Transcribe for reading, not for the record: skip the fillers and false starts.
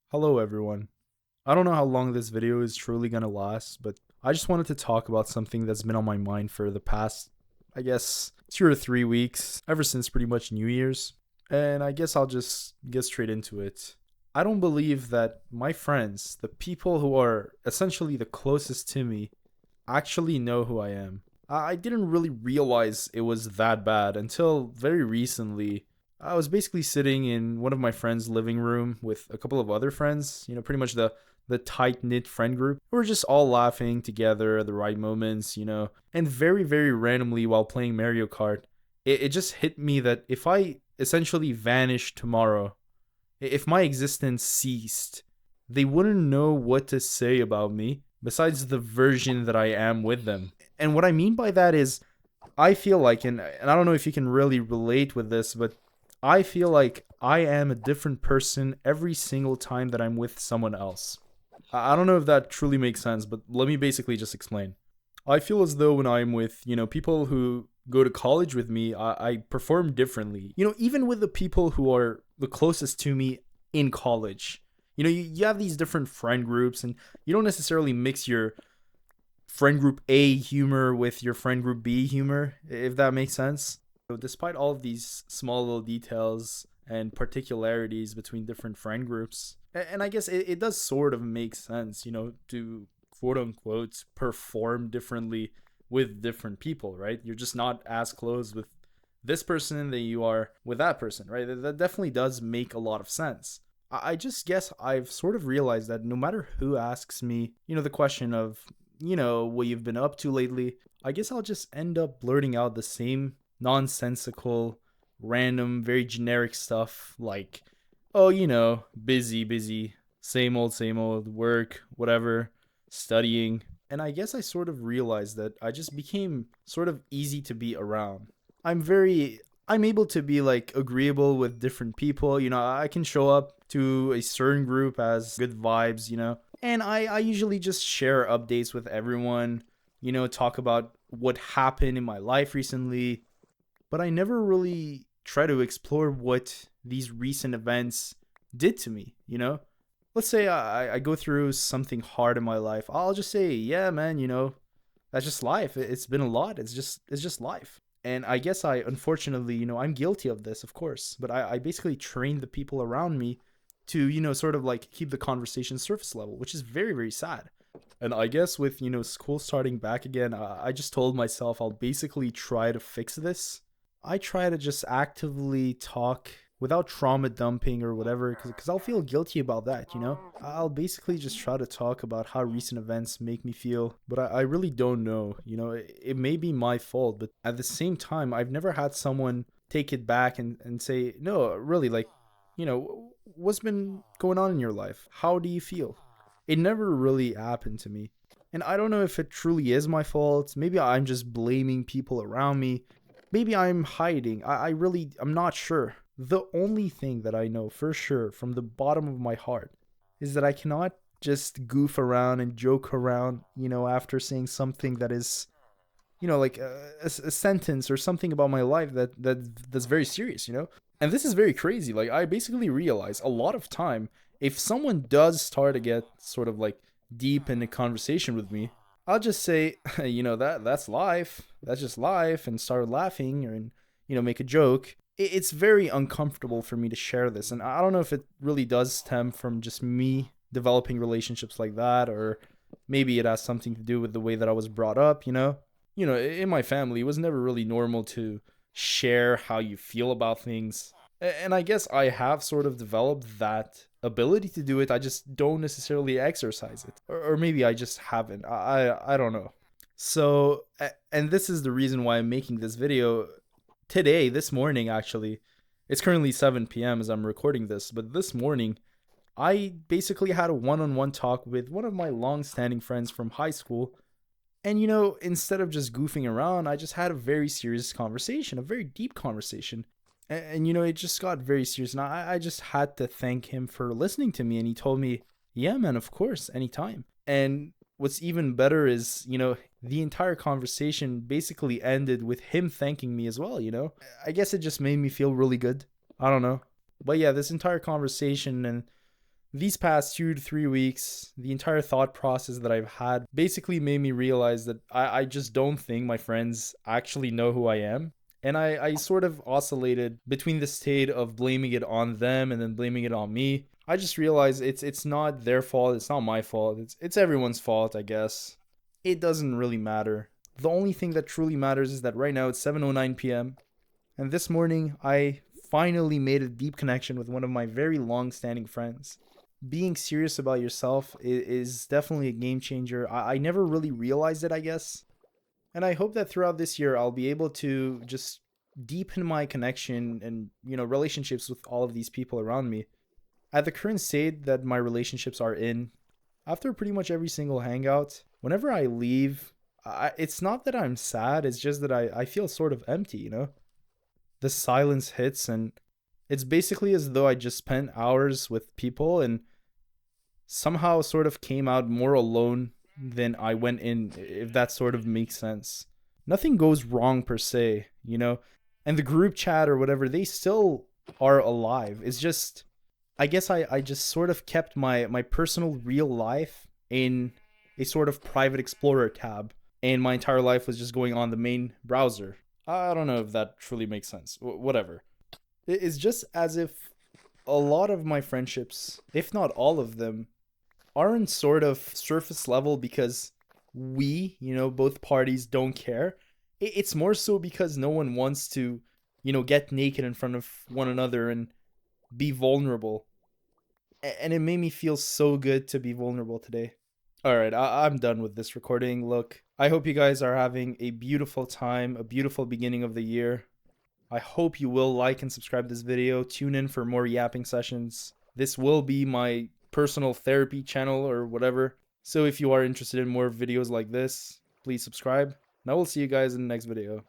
Hello everyone. I don't know how long this video is truly gonna last, but I just wanted to talk about something that's been on my mind for the past, I guess, 2 or 3 weeks, ever since pretty much New Year's. And I guess I'll just get straight into it. I don't believe that my friends, the people who are essentially the closest to me, actually know who I am. I didn't really realize it was that bad until very recently. I was basically sitting in one of my friends' living room with a couple of other friends, pretty much the tight knit friend group. We were just all laughing together at the right moments, and very, very randomly while playing Mario Kart, it just hit me that if I essentially vanished tomorrow, if my existence ceased, they wouldn't know what to say about me besides the version that I am with them. And what I mean by that is, I feel like, and I don't know if you can really relate with this, but I feel like I am a different person every single time that I'm with someone else. I don't know if that truly makes sense, but let me basically just explain. I feel as though when I'm with, people who go to college with me, I perform differently. Even with the people who are the closest to me in college. You have these different friend groups, and you don't necessarily mix your friend group A humor with your friend group B humor, if that makes sense. So despite all of these small little details and particularities between different friend groups, and I guess it does sort of make sense, to quote unquote perform differently with different people, right? You're just not as close with this person that you are with that person, right? That definitely does make a lot of sense. I just guess I've sort of realized that no matter who asks me, the question of, what you've been up to lately, I guess I'll just end up blurting out the same nonsensical, random, very generic stuff like, oh, busy, busy, same old, work, whatever, studying. And I guess I sort of realized that I just became sort of easy to be around. I'm able to be like agreeable with different people. I can show up to a certain group as good vibes, and I usually just share updates with everyone, talk about what happened in my life recently, but I never really try to explore what these recent events did to me, Let's say I go through something hard in my life. I'll just say, yeah, man, that's just life. It's been a lot. It's just life. And I guess unfortunately, I'm guilty of this, of course, but I basically trained the people around me to, sort of like keep the conversation surface level, which is very, very sad. And I guess with, school starting back again, I just told myself I'll basically try to fix this. I try to just actively talk without trauma dumping or whatever, because I'll feel guilty about that, I'll basically just try to talk about how recent events make me feel, but I really don't know, it may be my fault, but at the same time, I've never had someone take it back and say, no, really, like, what's been going on in your life? How do you feel? It never really happened to me. And I don't know if it truly is my fault. Maybe I'm just blaming people around me. Maybe I'm hiding. I'm not sure. The only thing that I know for sure from the bottom of my heart is that I cannot just goof around and joke around, after saying something that is, like a sentence or something about my life that's very serious, And this is very crazy. Like, I basically realize a lot of time, if someone does start to get sort of like deep in a conversation with me, I'll just say, that's life. That's just life, and start laughing and make a joke. It's very uncomfortable for me to share this, and I don't know if it really does stem from just me developing relationships like that, or maybe it has something to do with the way that I was brought up. In my family, it was never really normal to share how you feel about things. And I guess I have sort of developed that ability to do it. I just don't necessarily exercise it. Or maybe I just haven't. I don't know. So, and this is the reason why I'm making this video today, this morning, actually. It's currently 7 p.m. as I'm recording this, but this morning, I basically had a one on one talk with one of my long standing friends from high school, and instead of just goofing around, I just had a very serious conversation, a very deep conversation. And it just got very serious. And I just had to thank him for listening to me. And he told me, yeah, man, of course, anytime. And what's even better is, the entire conversation basically ended with him thanking me as well. I guess it just made me feel really good. I don't know. But yeah, this entire conversation and These past 2 to 3 weeks, the entire thought process that I've had basically made me realize that I just don't think my friends actually know who I am. And I sort of oscillated between the state of blaming it on them and then blaming it on me. I just realized it's not their fault, it's not my fault, it's everyone's fault, I guess. It doesn't really matter. The only thing that truly matters is that right now it's 7:09 p.m. and this morning I finally made a deep connection with one of my very long-standing friends. Being serious about yourself is definitely a game changer. I never really realized it, I guess. And I hope that throughout this year, I'll be able to just deepen my connection and, relationships with all of these people around me. At the current state that my relationships are in, after pretty much every single hangout, whenever I leave, it's not that I'm sad, it's just that I feel sort of empty. The silence hits, and it's basically as though I just spent hours with people and somehow sort of came out more alone than I went in, if that sort of makes sense. Nothing goes wrong per se. And the group chat or whatever, they still are alive. It's just, I guess I just sort of kept my personal real life in a sort of private explorer tab, and my entire life was just going on the main browser. I don't know if that truly makes sense. Whatever. It's just as if a lot of my friendships, if not all of them, aren't sort of surface level because both parties don't care. It's more so because no one wants to, get naked in front of one another and be vulnerable. And it made me feel so good to be vulnerable today. All right, I'm done with this recording. Look, I hope you guys are having a beautiful time, a beautiful beginning of the year. I hope you will like and subscribe to this video. Tune in for more yapping sessions. This will be my personal therapy channel or whatever. So if you are interested in more videos like this, please subscribe. And I will see you guys in the next video.